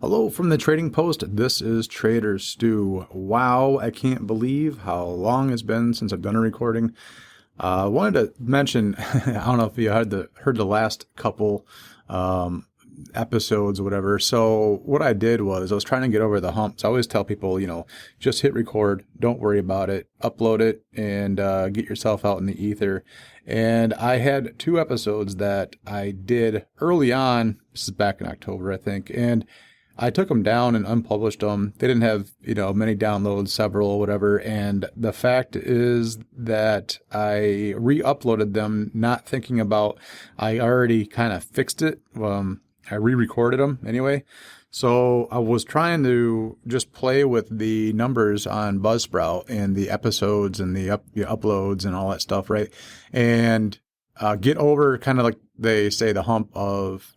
Hello from the Trading Post. This is Trader Stu. Wow, I can't believe how long it's been since I've done a recording. I wanted to mention, I don't know if you heard the last couple episodes or whatever. So what I did was I was trying to get over the humps. I always tell people, just hit record, don't worry about it, upload it, and get yourself out in the ether. And I had 2 episodes that I did early on. This is back in October, I think, and I took them down and unpublished them. They didn't have, many downloads, several, whatever. And the fact is that I re-uploaded them, not thinking about, I already kind of fixed it. I re-recorded them anyway. So I was trying to just play with the numbers on Buzzsprout and the episodes and the uploads and all that stuff, right? And get over kind of like they say the hump of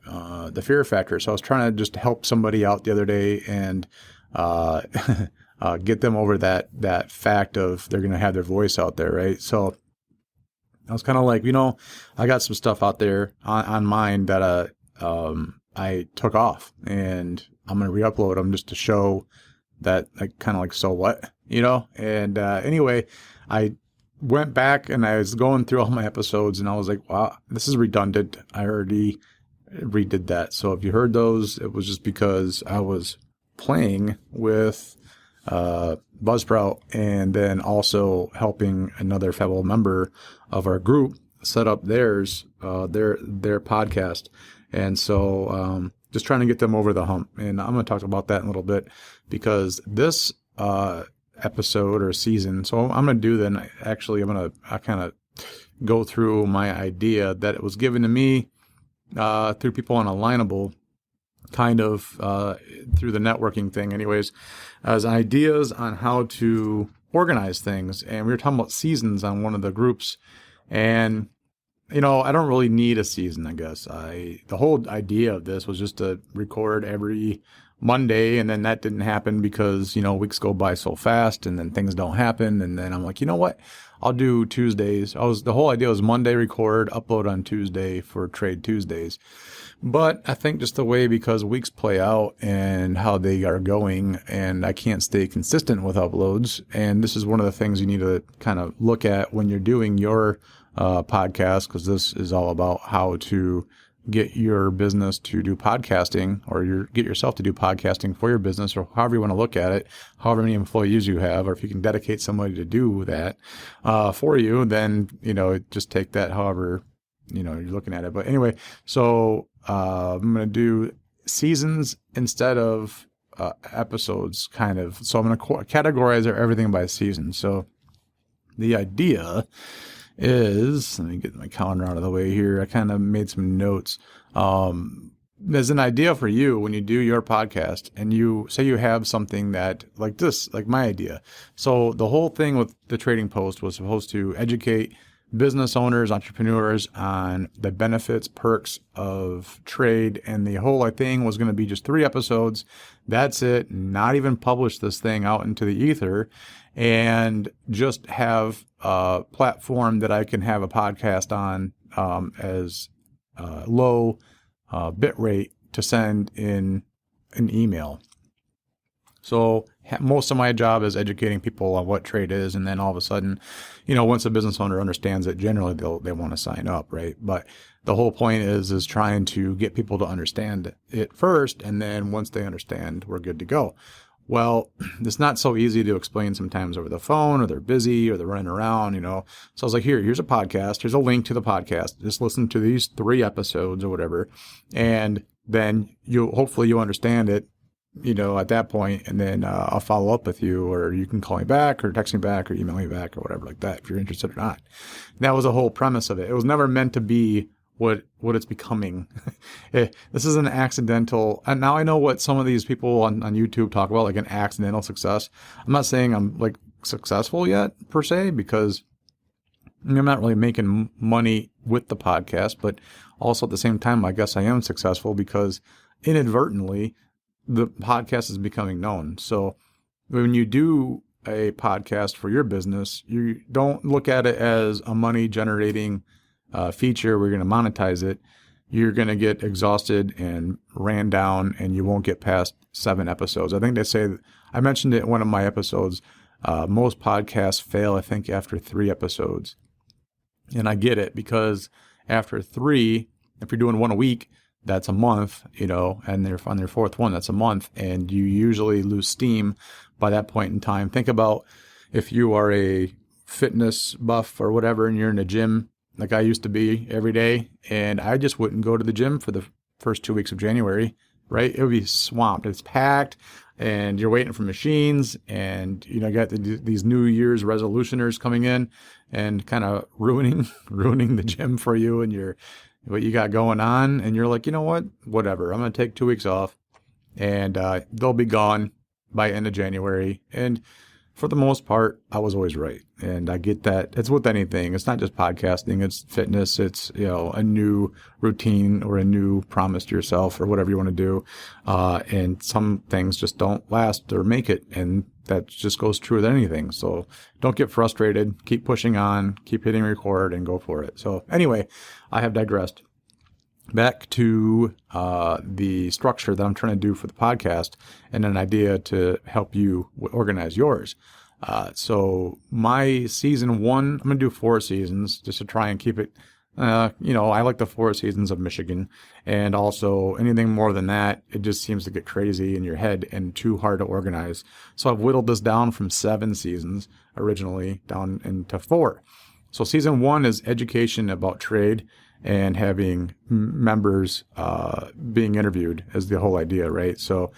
the fear factor. So I was trying to just help somebody out the other day and get them over that fact of they're going to have their voice out there, right? So I was kind of like, I got some stuff out there on mine that I took off, and I'm going to re-upload them just to show that, like, kind of like, so what, And anyway, I went back and I was going through all my episodes and I was like, wow, this is redundant. I already redid that. So if you heard those, it was just because I was playing with Buzzsprout and then also helping another fellow member of our group set up their podcast. And so just trying to get them over the hump. And I'm going to talk about that in a little bit because this episode or season. So I'm going to do then, actually, I kind of go through my idea that it was given to me through people on Alignable, kind of through the networking thing anyways, as ideas on how to organize things. And we were talking about seasons on one of the groups. And, I don't really need a season, I guess. The whole idea of this was just to record every Monday, and then that didn't happen because, weeks go by so fast and then things don't happen. And then I'm like, you know what? I'll do Tuesdays. The whole idea was Monday record, upload on Tuesday for Trade Tuesdays. But I think just the way, because weeks play out and how they are going, and I can't stay consistent with uploads. And this is one of the things you need to kind of look at when you're doing your podcast, because this is all about how to get your business to do podcasting, or get yourself to do podcasting for your business, or however you want to look at it, however many employees you have, or if you can dedicate somebody to do that for you, then, just take that however, you're looking at it. But anyway, so I'm going to do seasons instead of episodes, kind of. So I'm going to categorize everything by season. So the idea is, let me get my calendar out of the way here. I kind of made some notes. There's an idea for you when you do your podcast and you say you have something that, like this, like my idea. So the whole thing with the Trading Post was supposed to educate business owners, entrepreneurs on the benefits, perks of trade. And the whole thing was going to be just 3 episodes. That's it. Not even publish this thing out into the ether, and just have a platform that I can have a podcast on as low bit rate to send in an email. So most of my job is educating people on what trade is, and then all of a sudden, once a business owner understands it, generally they want to sign up, right? But the whole point is trying to get people to understand it first, and then once they understand, we're good to go. Well, it's not so easy to explain sometimes over the phone, or they're busy, or they're running around, So I was like, here's a podcast. Here's a link to the podcast. Just listen to these 3 episodes or whatever, and then hopefully you'll understand it, at that point, and then I'll follow up with you, or you can call me back, or text me back, or email me back, or whatever like that, if you're interested or not. And that was the whole premise of it. It was never meant to be what it's becoming. This is an accidental, and now I know what some of these people on YouTube talk about, like an accidental success. I'm not saying I'm like successful yet per se, because I'm not really making money with the podcast, but also at the same time, I guess I am successful because inadvertently the podcast is becoming known. So when you do a podcast for your business, you don't look at it as a money generating feature. We're going to monetize it. you're going to get exhausted and ran down, and you won't get past 7 episodes. I think they say, I mentioned it in one of my episodes, most podcasts fail, I think, after 3 episodes. And I get it, because after 3, if you're doing one a week, that's a month, and they're on their 4th one, that's a month, and you usually lose steam by that point in time. Think about if you are a fitness buff or whatever, and you're in a gym like I used to be every day, and I just wouldn't go to the gym for the first 2 weeks of January, right? It would be swamped. It's packed, and you're waiting for machines, and you got these New Year's resolutioners coming in and kind of ruining the gym for you and what you got going on. And you're like, you know what? Whatever. I'm going to take 2 weeks off, and they'll be gone by end of January. And for the most part, I was always right. And I get that. It's with anything. It's not just podcasting. It's fitness. It's, a new routine or a new promise to yourself or whatever you want to do. And some things just don't last or make it. And that just goes true with anything. So don't get frustrated. Keep pushing on. Keep hitting record and go for it. So anyway, I have digressed. Back to the structure that I'm trying to do for the podcast and an idea to help you organize yours. So my season 1, I'm going to do 4 seasons just to try and keep it, I like the 4 seasons of Michigan, and also anything more than that, it just seems to get crazy in your head and too hard to organize. So I've whittled this down from 7 seasons originally down into 4. So season 1 is education about trade and having members being interviewed as the whole idea, right? So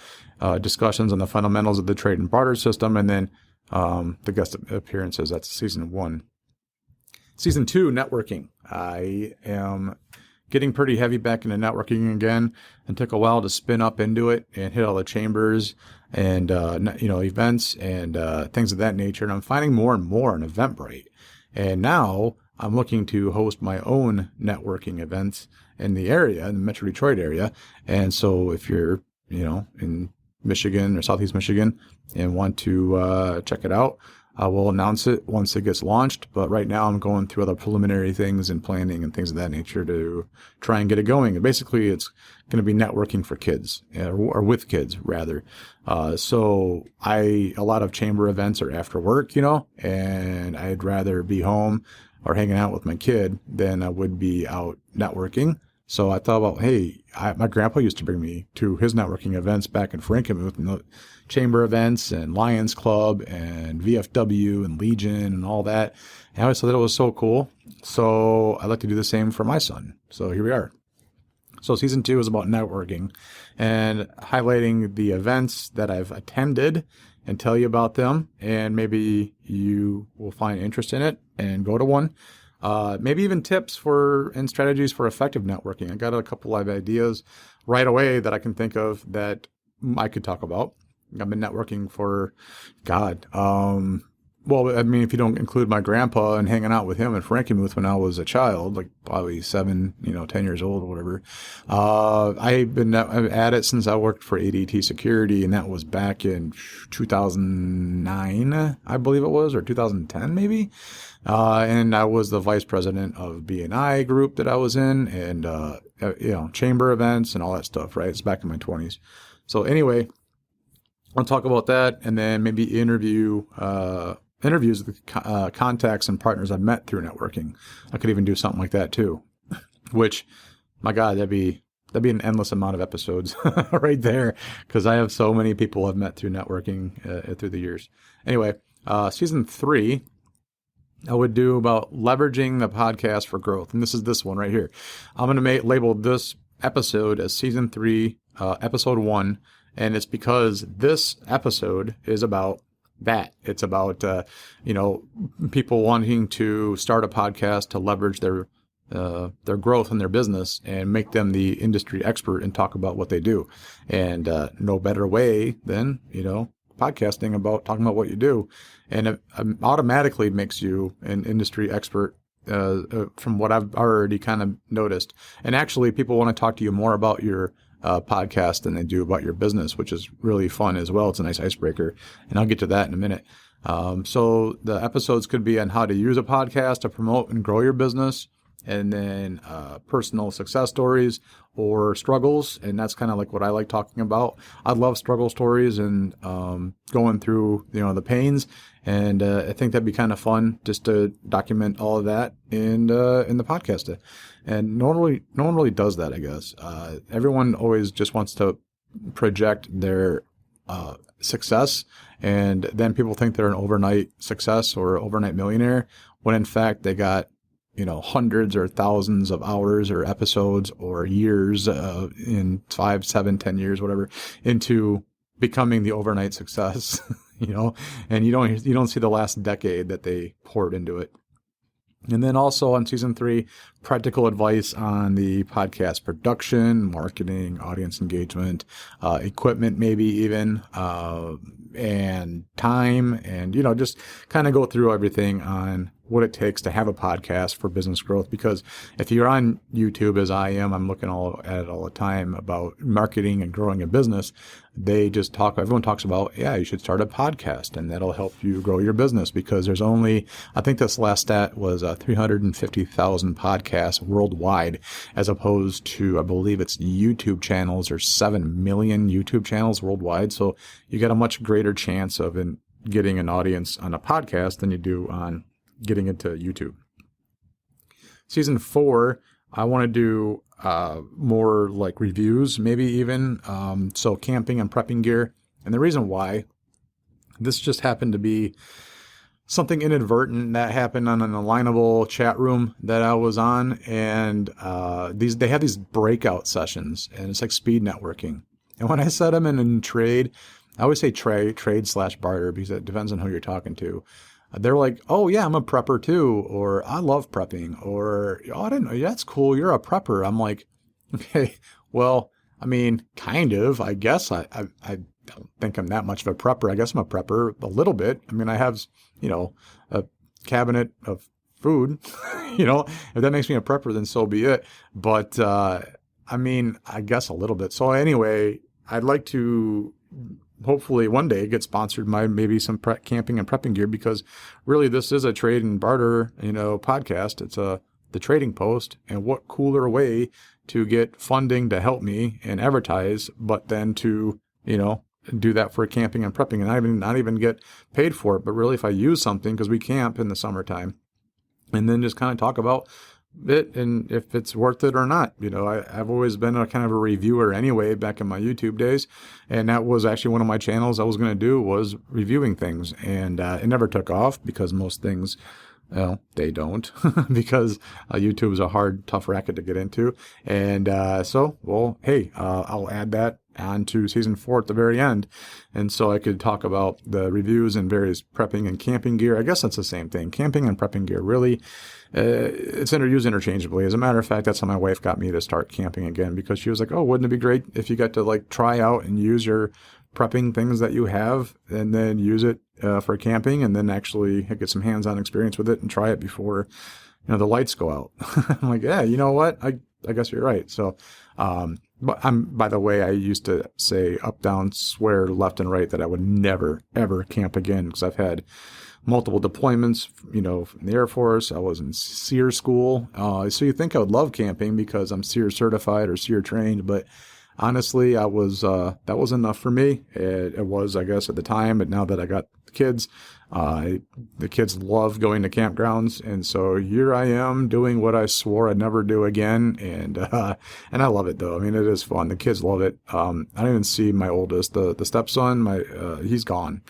discussions on the fundamentals of the trade and barter system, and then the guest appearances. That's season 1. Season 2, networking. I am getting pretty heavy back into networking again, and took a while to spin up into it and hit all the chambers and events and things of that nature. And I'm finding more and more on Eventbrite. And now I'm looking to host my own networking events in the area, in the Metro Detroit area. And so if you're, in Michigan or Southeast Michigan and want to check it out, I will announce it once it gets launched. But right now I'm going through other preliminary things and planning and things of that nature to try and get it going. And basically it's going to be networking for kids, or with kids rather. So a lot of chamber events are after work, and I'd rather be home or hanging out with my kid than I would be out networking. So I thought about, hey, my grandpa used to bring me to his networking events back in Frankenmuth, chamber events and Lions Club and VFW and Legion and all that. And I always thought that was so cool. So I'd like to do the same for my son. So here we are. So season 2 is about networking and highlighting the events that I've attended and tell you about them. And maybe you will find interest in it and go to one. Maybe even tips and strategies for effective networking. I got a couple of ideas right away that I can think of that I could talk about. I've been networking for, if you don't include my grandpa and hanging out with him in Frankenmuth when I was a child, like probably 7, 10 years old or whatever. I've been at it since I worked for ADT Security, and that was back in 2009, I believe it was, or 2010 maybe. And I was the vice president of BNI group that I was in, and, chamber events and all that stuff, right? It's back in my 20s. So anyway, I'll talk about that, and then maybe interviews with contacts and partners I've met through networking. I could even do something like that too, which, my God, that'd be an endless amount of episodes right there, because I have so many people I've met through networking through the years. Anyway, season 3, I would do about leveraging the podcast for growth. And this is this one right here. I'm going to label this episode as season 3, episode 1. And it's because this episode is about that. It's about, people wanting to start a podcast to leverage their growth in their business and make them the industry expert and talk about what they do. And no better way than, podcasting about talking about what you do. And it automatically makes you an industry expert from what I've already kind of noticed. And actually, people want to talk to you more about your podcast than they do about your business, which is really fun as well. It's a nice icebreaker. And I'll get to that in a minute. So the episodes could be on how to use a podcast to promote and grow your business, and then personal success stories or struggles. And that's kind of like what I like talking about. I love struggle stories and going through, the pains. And I think that'd be kind of fun just to document all of that in the podcast. And no one really does that, I guess. Everyone always just wants to project their success, and then people think they're an overnight success or overnight millionaire, when in fact they got hundreds or thousands of hours or episodes or years in 5, 7, 10 years, whatever, into becoming the overnight success. And you don't see the last decade that they poured into it. And then also on season 3, practical advice on the podcast production, marketing, audience engagement, equipment, maybe even, and time, and, just kind of go through everything on what it takes to have a podcast for business growth. Because if you're on YouTube, as I am, I'm looking at it all the time about marketing and growing a business. Everyone talks about, you should start a podcast and that'll help you grow your business, because there's only, I think this last stat was 350,000 podcasts worldwide, as opposed to, I believe it's YouTube channels, or 7 million YouTube channels worldwide. So you get a much greater chance of getting an audience on a podcast than you do on getting into YouTube. Season 4, I want to do more like reviews, maybe even. So camping and prepping gear. And the reason why, this just happened to be something inadvertent that happened on an alignable chat room that I was on. And they have these breakout sessions, and it's like speed networking. And when I set them in trade, I always say trade/barter, because it depends on who you're talking to. They're like, oh yeah, I'm a prepper too, or I love prepping, or I didn't know, that's cool, you're a prepper. I'm like, okay, well, I mean, kind of, I guess. I don't think I'm that much of a prepper. I guess I'm a prepper a little bit. I mean, I have, a cabinet of food, if that makes me a prepper, then so be it. But, I mean, I guess a little bit. So anyway, I'd like to hopefully one day get sponsored by maybe some camping and prepping gear, because really this is a trade and barter, podcast. It's the Trading Post, and what cooler way to get funding to help me and advertise, but then to, do that for camping and prepping, and not even get paid for it. But really, if I use something, because we camp in the summertime, and then just kind of talk about it and if it's worth it or not. I've always been a kind of a reviewer anyway, back in my YouTube days. And that was actually one of my channels I was going to do, was reviewing things. And it never took off, because most things, they don't, because YouTube is a hard, tough racket to get into. And I'll add that onto season 4 at the very end. And so I could talk about the reviews and various prepping and camping gear. I guess that's the same thing. Camping and prepping gear, really, it's used interchangeably. As a matter of fact, that's how my wife got me to start camping again, because she was like, oh, wouldn't it be great if you got to like try out and use your prepping things that you have, and then use it for camping, and then actually get some hands-on experience with it and try it before, the lights go out. I'm like, yeah, you know what? I guess you're right. So, but by the way, I used to say up, down, swear left and right that I would never, ever camp again, because I've had multiple deployments, from the Air Force. I was in SEER school. So you think I would love camping because I'm SEER certified or SEER trained, but honestly, that was enough for me. It was, I guess, at the time, but now that I got the kids love going to campgrounds, and so here I am doing what I swore I'd never do again, and I love it though. I mean, it is fun. The kids love it. I don't even see my oldest, the stepson. He's gone.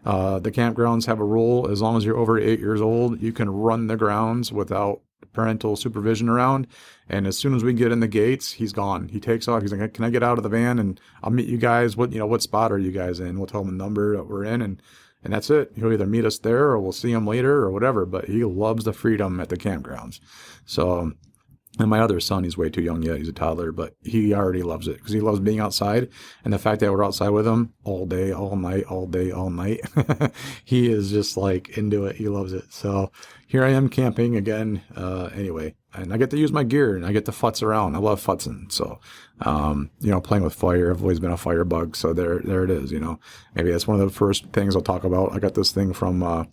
The campgrounds have a rule: as long as you're over 8 years old, you can run the grounds without parental supervision around. And as soon as we get in the gates, he's gone. He takes off. He's like, can I get out of the van and I'll meet you guys? What spot are you guys in? We'll tell him the number that we're in, and that's it. He'll either meet us there or we'll see him later or whatever, but he loves the freedom at the campgrounds. So, and my other son, he's way too young yet. He's a toddler, but he already loves it because he loves being outside. And the fact that we're outside with him all day, all night, all day, all night, he is just like into it. He loves it. So here I am camping again. Anyway, and I get to use my gear and I get to futz around. I love futzing. So, playing with fire. I've always been a fire bug. So there it is. Maybe that's one of the first things I'll talk about. I got this thing from,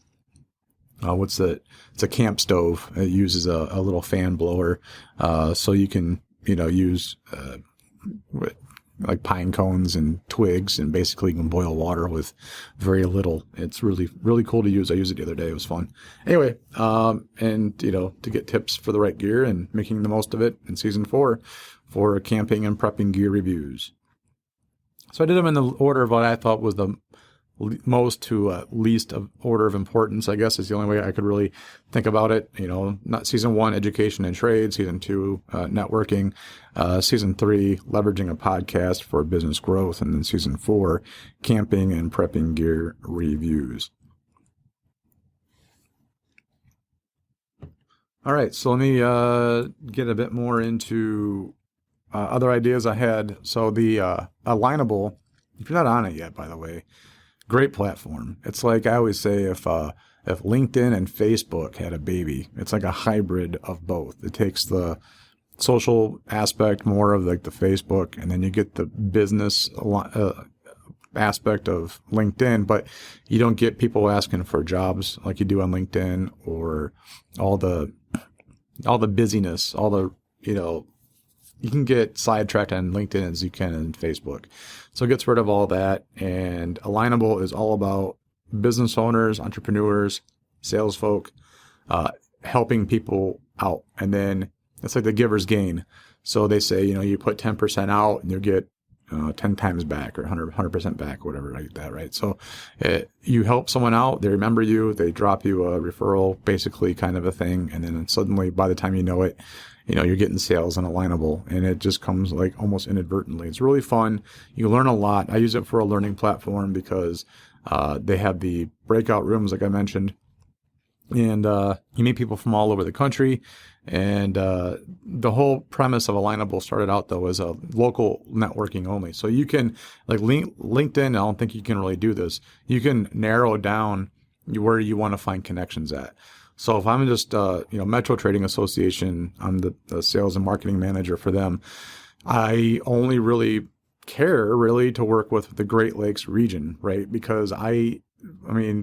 it's a camp stove. It uses a little fan blower, so you can, use like pine cones and twigs, and basically you can boil water with very little. It's really, really cool to use. I used it the other day. It was fun. Anyway, and to get tips for the right gear and making the most of it in season 4 for camping and prepping gear reviews. So I did them in the order of what I thought was the most to least of order of importance, I guess, is the only way I could really think about it. Not season 1, education and trade; season 2, networking; season 3, leveraging a podcast for business growth; and then season 4, camping and prepping gear reviews. All right, so let me get a bit more into other ideas I had. So the Alignable, if you're not on it yet, by the way, great platform. It's like I always say, if LinkedIn and Facebook had a baby, it's like a hybrid of both. It takes the social aspect more of like the Facebook, and then you get the business aspect of LinkedIn, but you don't get people asking for jobs like you do on LinkedIn, or all the busyness, you can get sidetracked on LinkedIn as you can in Facebook. So it gets rid of all that. And Alignable is all about business owners, entrepreneurs, sales folk, helping people out. And then it's like the giver's gain. So they say, you put 10% out and you get 10 times back, or 100% back, whatever like that, right? So you help someone out, they remember you, they drop you a referral, basically kind of a thing. And then suddenly, by the time you know it, you're getting sales on Alignable, and it just comes like almost inadvertently. It's really fun. You learn a lot. I use it for a learning platform because they have the breakout rooms, like I mentioned, and you meet people from all over the country. And the whole premise of Alignable started out, though, as a local networking only. So you can, like LinkedIn, I don't think you can really do this. You can narrow down where you want to find connections at. So if I'm just, Metro Trading Association, I'm the sales and marketing manager for them. I only really care to work with the Great Lakes region, right? Because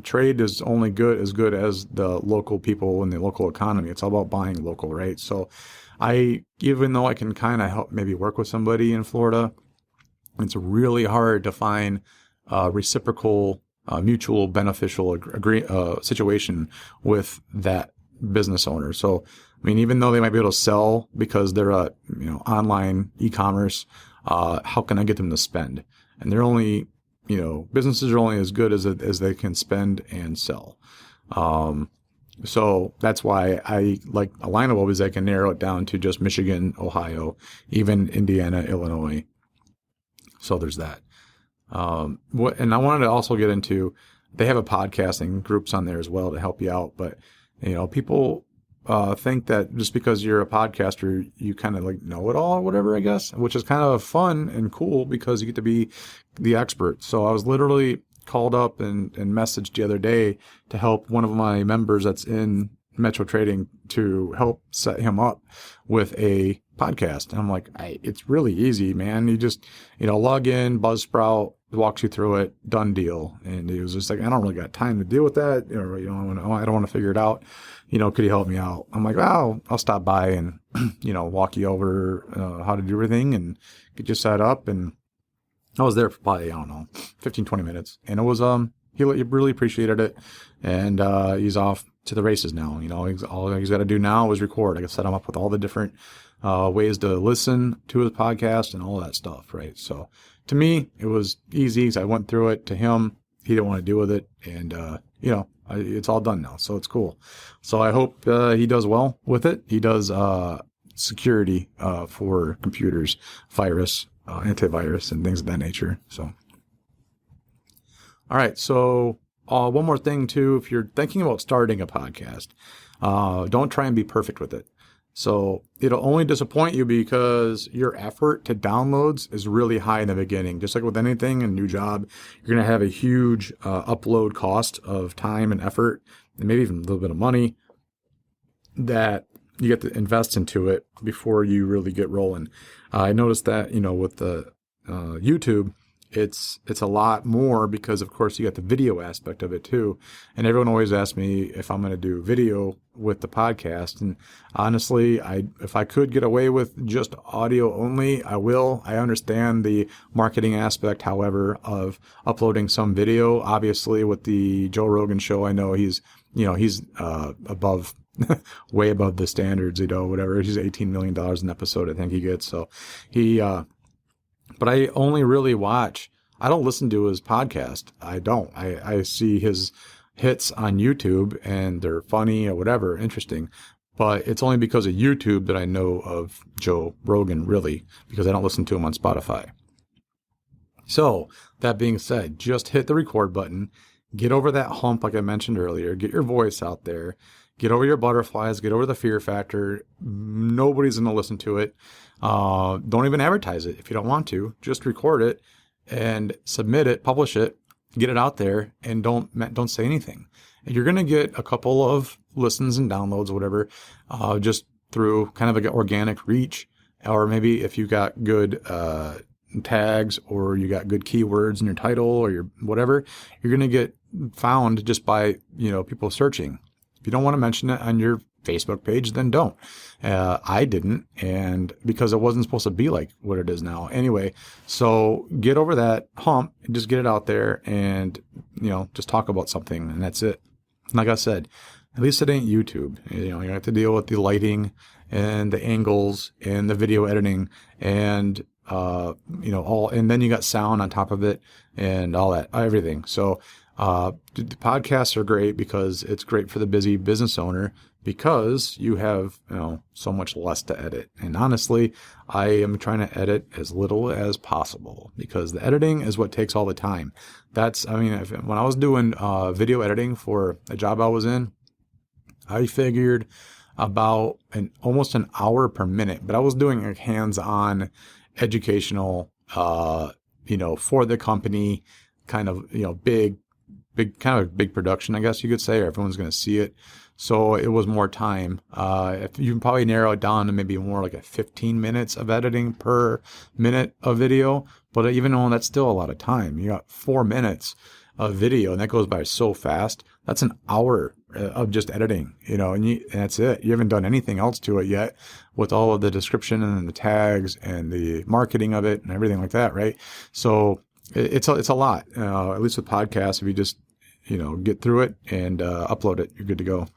trade is only as good as the local people and the local economy. It's all about buying local, right? So even though I can kind of help maybe work with somebody in Florida, it's really hard to find reciprocal, mutual beneficial situation with that business owner. So, even though they might be able to sell because they're online e-commerce, how can I get them to spend? And they're only, businesses are only as good as they can spend and sell. So that's why I like Alignable, because I can narrow it down to just Michigan, Ohio, even Indiana, Illinois. So there's that. And I wanted to also get into, they have a podcasting groups on there as well to help you out. But, people think that just because you're a podcaster, you kind of like know it all or whatever, I guess, which is kind of fun and cool because you get to be the expert. So I was literally called up and messaged the other day to help one of my members that's in Metro Trading to help set him up with a podcast. And I'm like, it's really easy, man. You just, log in, Buzzsprout walks you through it, done deal. And he was just like, I don't really got time to deal with that. I don't want to figure it out. Could you help me out? I'm like, well, I'll stop by and, walk you over how to do everything and get you set up. And I was there for probably, 15, 20 minutes. And it was, he really appreciated it. And he's off to the races now. All he's got to do now is record. I can set him up with all the different ways to listen to his podcast and all that stuff, right? So to me, it was easy. So I went through it. To him, he didn't want to deal with it. And, it's all done now. So it's cool. So I hope he does well with it. He does security for computers, virus, antivirus, and things of that nature. So, all right. So one more thing, too. If you're thinking about starting a podcast, don't try and be perfect with it. So it'll only disappoint you because your effort to downloads is really high in the beginning. Just like with anything, a new job, you're going to have a huge upload cost of time and effort, and maybe even a little bit of money that you get to invest into it before you really get rolling. I noticed that, with the YouTube, it's a lot more because, of course, you got the video aspect of it too. And everyone always asks me if I'm going to do video with the podcast. And honestly, if I could get away with just audio only, I will. I understand the marketing aspect, however, of uploading some video. Obviously, with the Joe Rogan show, I know he's above, way above the standards, whatever. He's $18 million an episode, I think he gets. So but I only really I don't listen to his podcast. I don't. I see his hits on YouTube and they're funny or whatever, interesting. But it's only because of YouTube that I know of Joe Rogan, really, because I don't listen to him on Spotify. So that being said, just hit the record button, get over that hump like I mentioned earlier, get your voice out there, get over your butterflies, get over the fear factor. Nobody's going to listen to it. Don't even advertise it if you don't want to. Just record it and submit it, publish it, get it out there, and don't say anything. And you're going to get a couple of listens and downloads, whatever, just through kind of like an organic reach, or maybe if you got good tags or you got good keywords in your title or your whatever, you're going to get found just by people searching. If you don't want to mention it on your Facebook page, then don't. I didn't, and because it wasn't supposed to be like what it is now. Anyway, so get over that hump and just get it out there and, just talk about something, and that's it. Like I said, at least it ain't YouTube. You have to deal with the lighting and the angles and the video editing and, and then you got sound on top of it and all that, everything. So, the podcasts are great because it's great for the busy business owner because you have, so much less to edit. And honestly, I am trying to edit as little as possible because the editing is what takes all the time. When I was doing video editing for a job I was in, I figured about almost an hour per minute, but I was doing like hands-on educational, for the company, kind of, big production, I guess you could say, or everyone's going to see it. So it was more time. If you can probably narrow it down to maybe more like 15 minutes of editing per minute of video. But even though that's still a lot of time, you got 4 minutes of video and that goes by so fast. That's an hour of just editing, and that's it. You haven't done anything else to it yet with all of the description and the tags and the marketing of it and everything like that. Right. So it's a lot, at least with podcasts. If you just, get through it and upload it, you're good to go.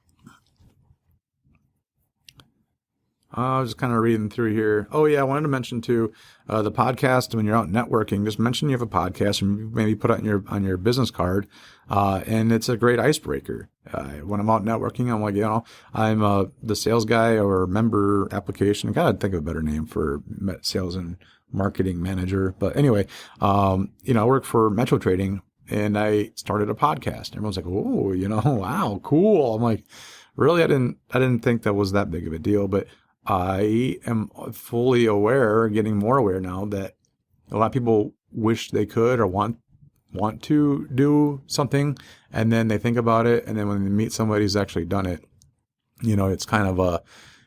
I was just kind of reading through here. Oh, yeah, I wanted to mention, too, the podcast. When you're out networking, just mention you have a podcast and maybe put it on your business card. And it's a great icebreaker. When I'm out networking, I'm like, I'm the sales guy or member application. I got to think of a better name for sales and marketing manager. But anyway, I work for Metro Trading and I started a podcast. Everyone's like, oh, wow, cool. I'm like, really? I didn't think that was that big of a deal, but I am fully aware, getting more aware now, that a lot of people wish they could or want to do something, and then they think about it, and then when they meet somebody who's actually done it, it's kind of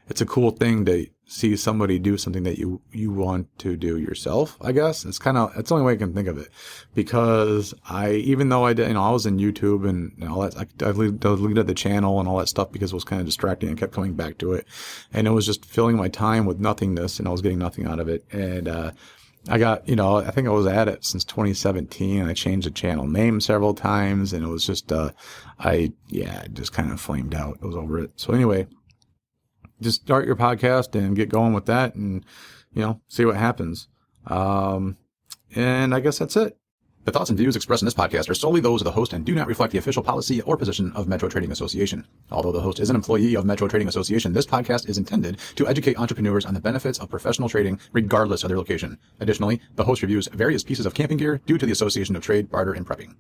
it's a cool thing to see somebody do something that you want to do yourself, I guess. It's the only way I can think of it, because even though I did, I was in YouTube and all that, I deleted the channel and all that stuff because it was kind of distracting. I kept coming back to it and it was just filling my time with nothingness and I was getting nothing out of it. And, I got, I think I was at it since 2017 and I changed the channel name several times and it was just, it just kind of flamed out. I was over it. So anyway, just start your podcast and get going with that and, see what happens. And I guess that's it. The thoughts and views expressed in this podcast are solely those of the host and do not reflect the official policy or position of Metro Trading Association. Although the host is an employee of Metro Trading Association, this podcast is intended to educate entrepreneurs on the benefits of professional trading regardless of their location. Additionally, the host reviews various pieces of camping gear due to the Association of Trade, Barter, and Prepping.